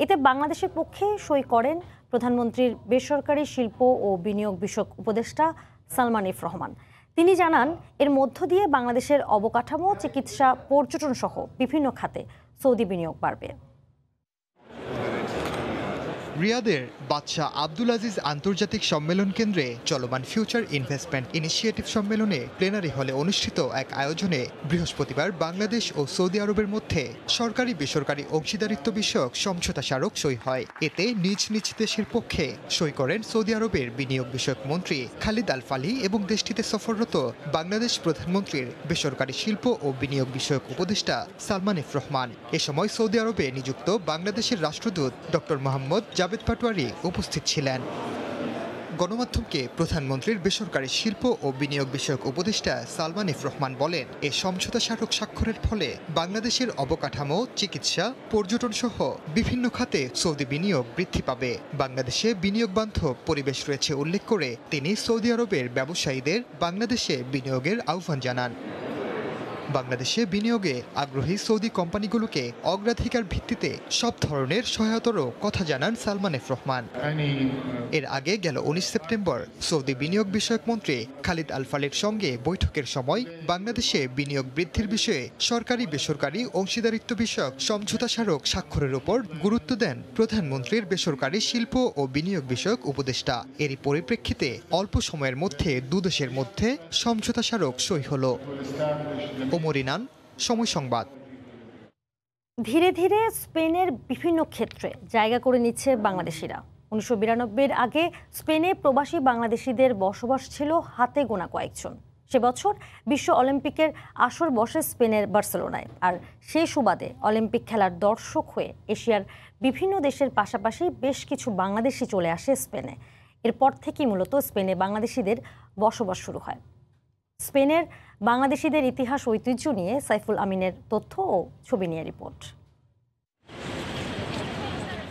এতে বাংলাদেশের পক্ষে সই করেন প্রধানমন্ত্রীর বেসরকারি শিল্প ও বিনিয়োগ বিষয়ক উপদেষ্টা সালমান এফ রহমান। তিনি জানান, এর মধ্য দিয়ে বাংলাদেশের অবকাঠামো, চিকিৎসা, পর্যটন সহ বিভিন্ন খাতে সৌদি বিনিয়োগ বাড়বে। রিয়াদের বাদশাহ আব্দুল আজিজ আন্তর্জাতিক সম্মেলন কেন্দ্রে চলমান ফিউচার ইনভেস্টমেন্ট ইনিশিয়েটিভ সম্মেলনে প্লেনারি হলে অনুষ্ঠিত এক আয়োজনে বৃহস্পতিবার বাংলাদেশ ও সৌদি আরবের মধ্যে সরকারি বেসরকারি অংশীদারিত্ব বিষয়ক সমঝোতা স্মারক সই হয়। এতে নিজ নিজ দেশের পক্ষে সই করেন সৌদি আরবের বিনিয়োগ বিষয়ক মন্ত্রী খালিদ আল ফালি এবং দেশটিতে সফররত বাংলাদেশ প্রধানমন্ত্রীর বেসরকারি শিল্প ও বিনিয়োগ বিষয়ক উপদেষ্টা সালমান এফ রহমান। এ সময় সৌদি আরবে নিযুক্ত বাংলাদেশের রাষ্ট্রদূত ডক্টর মোহাম্মদ জাবেদ পাটোয়ারি উপস্থিত ছিলেন। গণমাধ্যমকে প্রধানমন্ত্রীর বেসরকারি শিল্প ও বিনিয়োগ বিষয়ক উপদেষ্টা সালমান এফ রহমান বলেন, এই সমঝোতা স্মারক স্বাক্ষরের ফলে বাংলাদেশের অবকাঠামো, চিকিৎসা, পর্যটন সহ বিভিন্ন খাতে সৌদি বিনিয়োগ বৃদ্ধি পাবে। বাংলাদেশে বিনিয়োগ বান্ধব পরিবেশ রয়েছে উল্লেখ করে তিনি সৌদি আরবের ব্যবসায়ীদের বাংলাদেশে বিনিয়োগের আহ্বান জানান। বাংলাদেশে বিনিয়োগে আগ্রহী সৌদি কোম্পানিগুলোকে অগ্রাধিকার ভিত্তিতে সব ধরনের সহায়তারও কথা জানান সালমান এফ রহমান। এর আগে গেল 19 সেপ্টেম্বর সৌদি বিনিয়োগ বিষয়ক মন্ত্রী খালিদ আল ফালির সঙ্গে বৈঠকের সময় বাংলাদেশে বিনিয়োগ বৃদ্ধির বিষয়ে সরকারি বেসরকারি অংশীদারিত্ব বিষয়ক সমঝোতা স্মারক স্বাক্ষরের উপর গুরুত্ব দেন প্রধানমন্ত্রীর বেসরকারি শিল্প ও বিনিয়োগ বিষয়ক উপদেষ্টা। এরই পরিপ্রেক্ষিতে অল্প সময়ের মধ্যে দুদেশের মধ্যে সমঝোতা স্মারক সই হল। ওমরিনান, সময় সংবাদ। ধীরে ধীরে স্পেনের বিভিন্ন ক্ষেত্রে জায়গা করে নিচ্ছে বাংলাদেশিরা। 1992-এর আগে স্পেনে প্রবাসী বাংলাদেশিদের বসবাস ছিল হাতে গোনা কয়েকজন। সে বছর বিশ্ব অলিম্পিকের আসর বসে স্পেনের বার্সেলোনায়। আর সেই সুবাদে অলিম্পিক খেলার দর্শক হয়ে এশিয়ার বিভিন্ন দেশের পাশাপাশি বেশ কিছু বাংলাদেশি চলে আসে স্পেনে। এরপর থেকেই মূলত স্পেনে বাংলাদেশিদের বসবাস শুরু হয়। স্পেনের বাংলাদেশিদের ইতিহাস ঐতিহ্য নিয়ে সাইফুল আমিনের তথ্য ও ছবি নিয়ে রিপোর্ট।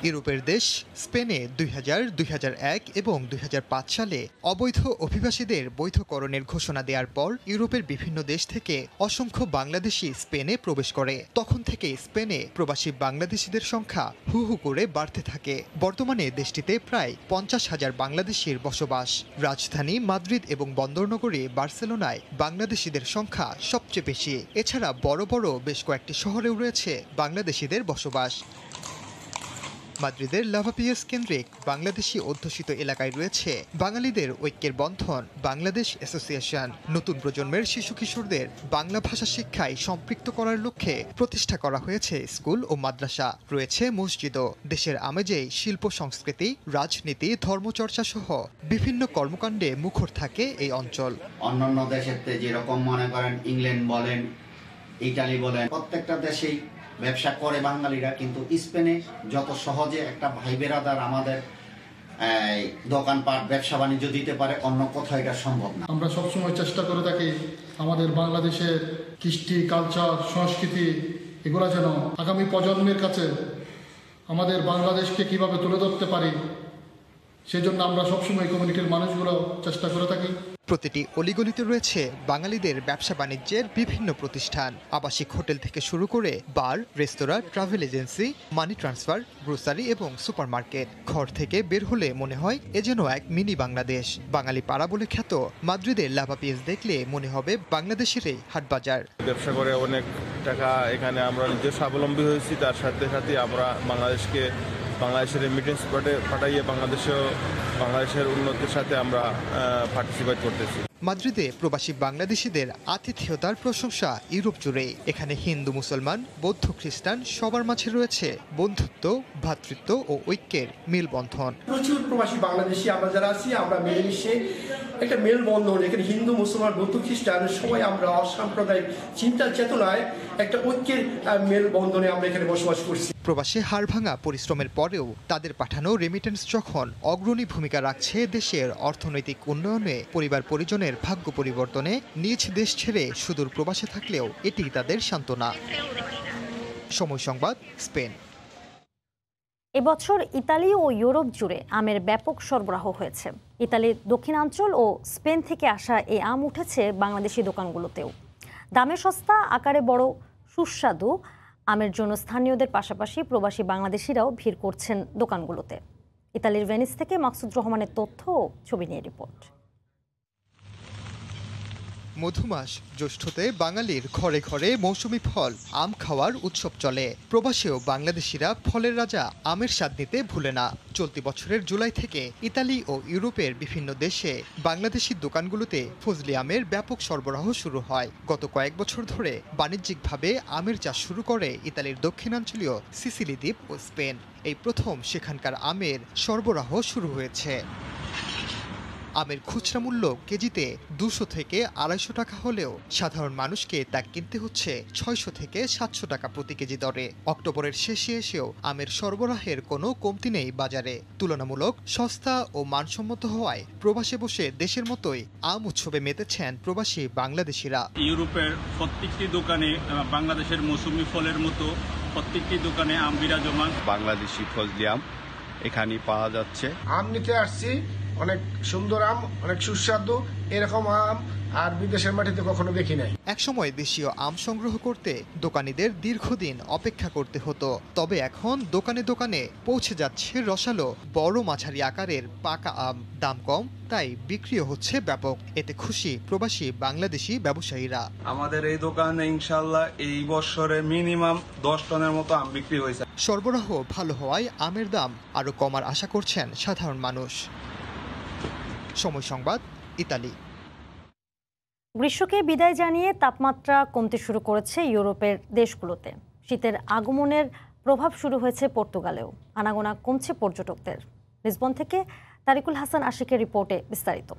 ইউরোপের দেশ স্পেনে 2000, 2001 এবং 2005 সালে অবৈধ অভিবাসীদের বৈধকরণের ঘোষণা দেওয়ার পর ইউরোপের বিভিন্ন দেশ থেকে অসংখ্য বাংলাদেশি স্পেনে প্রবেশ করে। তখন থেকে স্পেনে প্রবাসী বাংলাদেশিদের সংখ্যা হু হু করে বাড়তে থাকে। বর্তমানে দেশটিতে প্রায় 50,000 বাংলাদেশির বসবাস। রাজধানী মাদ্রিদ এবং বন্দরনগরী বার্সেলোনায় বাংলাদেশিদের সংখ্যা সবচেয়ে বেশি। এছাড়া বড় বড় বেশ কয়েকটি শহরেও রয়েছে বাংলাদেশিদের বসবাস। মাদ্রিদের লাভাপিয়াস কেন্দ্রিক বাংলাদেশি অধ্যুষিত এলাকায় রয়েছে বাঙালিদের ঐক্যের বন্ধন বাংলাদেশ অ্যাসোসিয়েশন। নতুন প্রজন্মের শিশু কিশোরদের বাংলা ভাষা শিক্ষায় সম্পৃক্ত করার লক্ষ্যে প্রতিষ্ঠা করা হয়েছে স্কুল ও মাদ্রাসা। রয়েছে মসজিদও। দেশের আমেজেই শিল্প সংস্কৃতি, রাজনীতি, ধর্মচর্চা সহ বিভিন্ন কর্মকাণ্ডে মুখর থাকে এই অঞ্চল। অন্যান্য দেশের যেরকম মনে করেন ইংল্যান্ড বলেন, ইটালি বলেন, প্রত্যেকটা দেশেই ব্যবসা করে বাঙালিরা, কিন্তু স্পেনে যত সহজে একটা ভাই বেরাদার আমাদের দোকানপাট ব্যবসা বাণিজ্য দিতে পারে, অন্য কোথাও এটা সম্ভব না। আমরা সবসময় চেষ্টা করে থাকি আমাদের বাংলাদেশের কৃষ্টি, কালচার, সংস্কৃতি এগুলো যেন আগামী প্রজন্মের কাছে আমাদের বাংলাদেশকে কিভাবে তুলে ধরতে পারি, সেজন্য আমরা সবসময় কমিউনিটির মানুষগুলো চেষ্টা করে থাকি। প্রতিটি অলিগলিতে রয়েছে বাঙালিদের ব্যবসা বাণিজ্যের বিভিন্ন প্রতিষ্ঠান, আবাসিক হোটেল থেকে শুরু করে bar, restaurant, travel agency, money transfer, grocery এবং সুপারমার্কেট। ঘর থেকে বের হলে মনে হয় এ যেন এক মিনি বাংলাদেশ। বাঙালি পাড়া বলে খ্যাত মাদ্রিদের লাভা পেজ দেখলে মনে হবে বাংলাদেশেরই হাটবাজার। ব্যবসা করে অনেক টাকা এখানে আমরা নিজে স্বাবলম্বী হয়েছি, তার সাথে সাথে আমরা বাংলাদেশের রেমিটেন্স পাঠাইয়ে বাংলাদেশের উন্নতির সাথে আমরা পার্টিসিপেট করতেছি। মাদ্রিদে প্রবাসী বাংলাদেশিদের আতিথেয়তার প্রশংসা ইউরোপ জুড়ে। এখানে হিন্দু, মুসলমান, বৌদ্ধ, খ্রিস্টান সবার মাঝে রয়েছে বন্ধুত্ব, ভ্রাতৃত্ব ও ঐক্যের মেলবন্ধন। প্রচুর প্রবাসী বাংলাদেশি আমরা যারা আছি, আমরা মিলেমিশে একটা মেলবন্ধন, এখানে হিন্দু, মুসলমান, বৌদ্ধ, খ্রিস্টান সবাই আমরা অসাম্প্রদায়িক চিন্তার চেতনায় একটা ঐক্যের মেলবন্ধনে আমরা এখানে বসবাস করছি। প্রবাসে হাড়ভাঙা পরিশ্রমের পরেও তাদের পাঠানো রেমিটেন্স যখন অগ্রণী ভূমিকা রাখছে দেশের অর্থনৈতিক উন্নয়নে, পরিবার পরিজনের ভাগ্য পরিবর্তনে, নিজ দেশ ছেড়ে সুদূর প্রবাসে থাকলেও এটি তাদের সান্ত্বনা। সময় সংবাদ, স্পেন। এবছর ইতালি ও ইউরোপ জুড়ে আমের ব্যাপক সরবরাহ হয়েছে। ইতালির দক্ষিণাঞ্চল ও স্পেন থেকে আসা এই আম উঠেছে বাংলাদেশি দোকানগুলোতেও। দামে সস্তা, আকারে বড়, সুস্বাদু আমের জন্য স্থানীয়দের পাশাপাশি প্রবাসী বাংলাদেশিরাও ভিড় করছেন দোকানগুলোতে। ইতালির ভেনিস থেকে মাকসুদ রহমানের তথ্য ও ছবি নিয়ে রিপোর্ট। মধুমাস জ্যৈষ্ঠতে বাঙালির ঘরে ঘরে মৌসুমি ফল আম খাওয়ার উৎসব চলে। প্রবাসেও বাংলাদেশিরা ফলের রাজা আমের স্বাদ নিতে ভুলে না। চলতি বছরের জুলাই থেকে ইতালি ও ইউরোপের বিভিন্ন দেশে বাংলাদেশি দোকানগুলোতে ফজলি আমের ব্যাপক সরবরাহ শুরু হয়। গত কয়েক বছর ধরে বাণিজ্যিকভাবে আমের চাষ শুরু করে ইতালির দক্ষিণাঞ্চলীয় সিসিলি দ্বীপ ও স্পেন। এই প্রথম সেখানকার আমের সরবরাহ শুরু হয়েছে। আমের খুচরা মূল্য কেজিতে 200 থেকে 250 টাকা হলেও সাধারণ মানুষকে তা কিনতে হচ্ছে 600 থেকে 700 টাকা প্রতি কেজি দরে। অক্টোবরের শেষে এসেও আমের সরবরাহের কোনো কমতি নেই বাজারে। তুলনামূলক সস্তা ও মানসম্মত হওয়ায় প্রবাসে বসে দেশের মতোই আম উৎসবে মেতেছেন প্রবাসী বাংলাদেশিরা। ইউরোপের প্রত্যেকটি দোকানে বাংলাদেশের মৌসুমি ফলের মতো প্রত্যেকটি দোকানে আম বিরাজমান। বাংলাদেশি ফজলি আম এখানে পাওয়া যাচ্ছে। আম নিতে আসছি, অনেক সুন্দর আম, অনেক সুস্বাদু। এরকম আম আর বিদেশের মাটিতে কখনো দেখি নাই। একসময় দেশীয় আম সংগ্রহ করতে দোকানীদের দীর্ঘদিন অপেক্ষা করতে হতো, তবে এখন দোকানে দোকানে পৌঁছে যাচ্ছে রসালো বড় মাঝারি আকারের পাকা আম। দাম কম, তাই বিক্রিও হচ্ছে ব্যাপক। এতে খুশি প্রবাসী বাংলাদেশি ব্যবসায়ীরা। আমাদের এই দোকানে ইনশাআল্লাহ এই বছরে মিনিমাম 10 টনের মতো আম বিক্রি হয়েছে। সরবরাহ ভালো হওয়ায় আমের দাম আরো কমার আশা করছেন সাধারণ মানুষ। সময় সংবাদ, ইতালি। গ্রীষ্মকে বিদায় জানিয়ে তাপমাত্রা কমতে শুরু করেছে ইউরোপের দেশগুলোতে। শীতের আগমনের প্রভাব শুরু হয়েছে পর্তুগালেও। আনাগোনা কমছে পর্যটকদের। লিসবন থেকে তারিকুল হাসান আশিকের রিপোর্টে বিস্তারিত।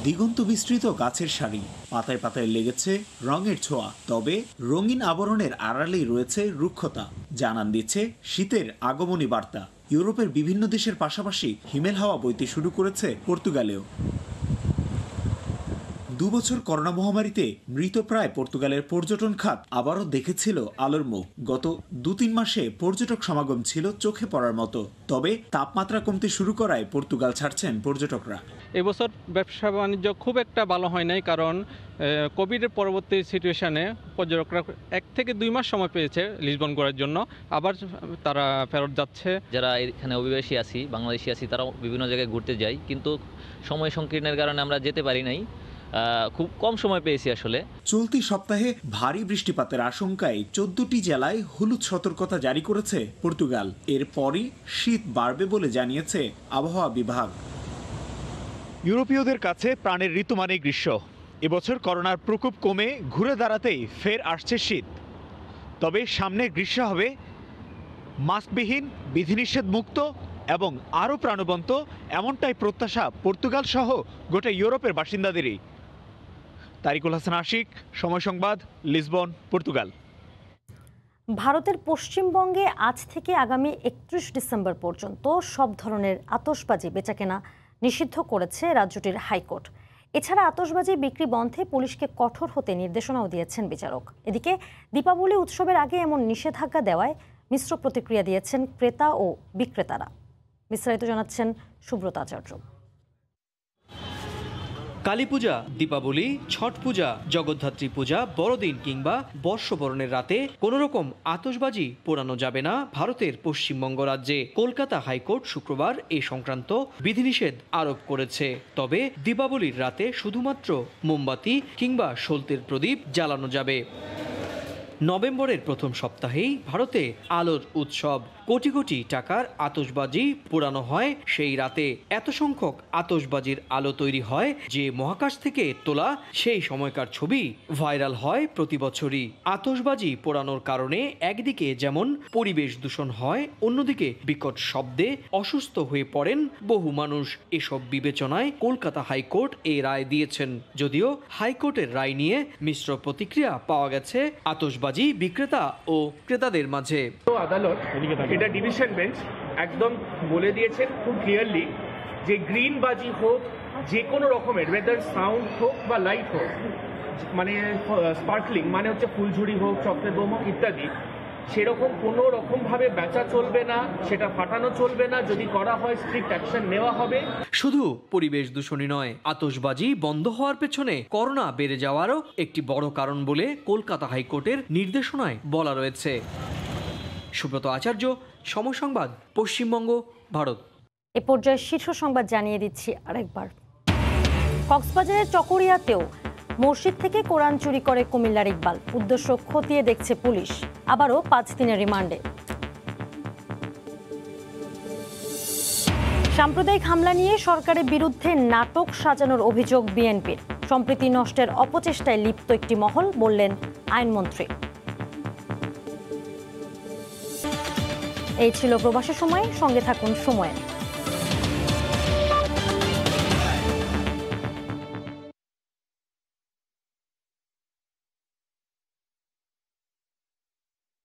দিগন্ত বিস্তৃত গাছের সারি, পাতায় পাতায় লেগেছে রঙের ছোঁয়া, তবে রঙিন আবরণের আড়ালেই রয়েছে রুক্ষতা। জানান দিচ্ছে শীতের আগমনী বার্তা। ইউরোপের বিভিন্ন দেশের পাশাপাশি হিমেল হাওয়া বইতে শুরু করেছে পর্তুগালেও। 2 বছর করোনা মহামারীতে মৃতপ্রায় পর্তুগালের পর্যটন খাত আবারও দেখেছিল আলোর মুখ। গত 2-3 মাসে পর্যটক সমাগম ছিল চোখে পড়ার মতো, তবে তাপমাত্রা কমতে শুরু করায় পর্তুগাল ছাড়ছেন পর্যটকরা। এবছর ব্যবসা বাণিজ্য খুব একটা ভালো হয় নাই, কারণ কোভিডের পরবর্তী সিচুয়েশনে পর্যটকরা 1 থেকে 2 মাস সময় পেয়েছে লিসবন করার জন্য, আবার তারা ফেরত যাচ্ছে। যারা এখানে অভিবাসী আছি, বাংলাদেশি আছি, তারাও বিভিন্ন জায়গায় ঘুরতে যাই, কিন্তু সময় সংকীর্ণের কারণে আমরা যেতে পারি নাই। খুব কম সময় পেয়েছি আসলে। চলতি সপ্তাহে ভারী বৃষ্টিপাতের আশঙ্কায় 14টি জেলায় হলুদ সতর্কতা জারি করেছে পর্তুগাল। এরপরই শীত বাড়বে বলে জানিয়েছে আবহাওয়া বিভাগ। ইউরোপীয়দের কাছে প্রাণের ঋতু মানে গ্রীষ্ম। এবছর করোনার প্রকোপ কমে ঘুরে দাঁড়াতেই ফের আসছে শীত। তবে সামনে গ্রীষ্ম হবে মাস্কবিহীন, বিধিনিষেধ মুক্ত এবং আরও প্রাণবন্ত, এমনটাই প্রত্যাশা পর্তুগাল সহ গোটা ইউরোপের বাসিন্দাদেরই। তারিকুল হাসান আশিক, সময় সংবাদ, লিসবন, পর্তুগাল। ভারতের পশ্চিমবঙ্গে আজ থেকে আগামী 31 ডিসেম্বর পর্যন্ত সব ধরনের আতশবাজি বেচাকেনা নিষিদ্ধ করেছে রাজ্যটির হাইকোর্ট। এছাড়া আতশবাজি বিক্রি বন্ধে পুলিশকে কঠোর হতে নির্দেশনাও দিয়েছেন বিচারক। এদিকে দীপাবলি উৎসবের আগে এমন নিষেধাজ্ঞা দেওয়ায় মিশ্র প্রতিক্রিয়া দিয়েছেন ক্রেতা ও বিক্রেতারা। বিস্তারিত জানাচ্ছেন সুব্রত আচার্য। কালী পূজা, দীপাবলি, ছট পূজা, জগদ্ধাত্রী পূজা, বড়দিন কিংবা বর্ষবরণের রাতে কোনো রকম আতশবাজি পোড়ানো যাবে না ভারতের পশ্চিমবঙ্গ রাজ্যে। কলকাতা হাইকোর্ট শুক্রবার এ সংক্রান্ত বিধিনিষেধ আরোপ করেছে। তবে দীপাবলির রাতে শুধুমাত্র মোমবাতি কিংবা সলতের প্রদীপ জ্বালানো যাবে। নভেম্বরের প্রথম সপ্তাহেই ভারতে আলোর উৎসব। কোটি কোটি টাকার আতশবাজি পোড়ানো হয় সেই রাতে। এত সংখ্যক আতশবাজির আলো তৈরি হয় যে মহাকাশ থেকে তোলা সেই সময়কার ছবি ভাইরাল হয় প্রতি বছরই। আতশবাজি পোড়ানোর কারণে একদিকে যেমন পরিবেশ দূষণ হয়, অন্যদিকে বিকট শব্দে অসুস্থ হয়ে পড়েন বহু মানুষ। এসব বিবেচনায় কলকাতা হাইকোর্ট এ রায় দিয়েছেন। যদিও হাইকোর্টের রায় নিয়ে মিশ্র প্রতিক্রিয়া পাওয়া গেছে আতশবাজি বিক্রেতা ও ক্রেতাদের মাঝে। আদালত এটা ডিভিশন বেঞ্চ একদম বলে দিয়েছেন খুব ক্লিয়ারলি যে গ্রিন বাজি হোক, যে কোনো রকমের ওয়েদার সাউন্ড হোক বা লাইট হোক, মানে স্পার্কলিং মানে হচ্ছে ফুলঝুরি হোক, চকলেট বোম হোক ইত্যাদি, সেরকম কোনো রকমভাবে বেচা চলবে না, সেটা ফাটানো চলবে না। যদি করা হয় স্ট্রিক্ট অ্যাকশন নেওয়া হবে। শুধু পরিবেশ দূষণই নয়, আতশবাজি বন্ধ হওয়ার পেছনে করোনা বেড়ে যাওয়ারও একটি বড় কারণ বলে কলকাতা হাইকোর্টের নির্দেশনায় বলা রয়েছে। সুব্রত আচার্য, সময় সংবাদ, পশ্চিমবঙ্গ, ভারত। এ পর্যায়ে শীর্ষ সংবাদ জানিয়ে দিচ্ছি আরেকবার। কক্সবাজারের চকরিয়াতেও মসজিদ থেকে কোরআন চুরি করে কুমিল্লার ইকবাল। উদ্দেশ্য খতিয়ে দেখছে পুলিশ। আবারও 5 দিনের রিমান্ডে। সাম্প্রদায়িক হামলা নিয়ে সরকারের বিরুদ্ধে নাটক সাজানোর অভিযোগ বিএনপির। সম্প্রীতি নষ্টের অপচেষ্টায় লিপ্ত একটি মহল, বললেন আইনমন্ত্রী। এই ছিল প্রবাসী সময়। সঙ্গে থাকুন সময়ে।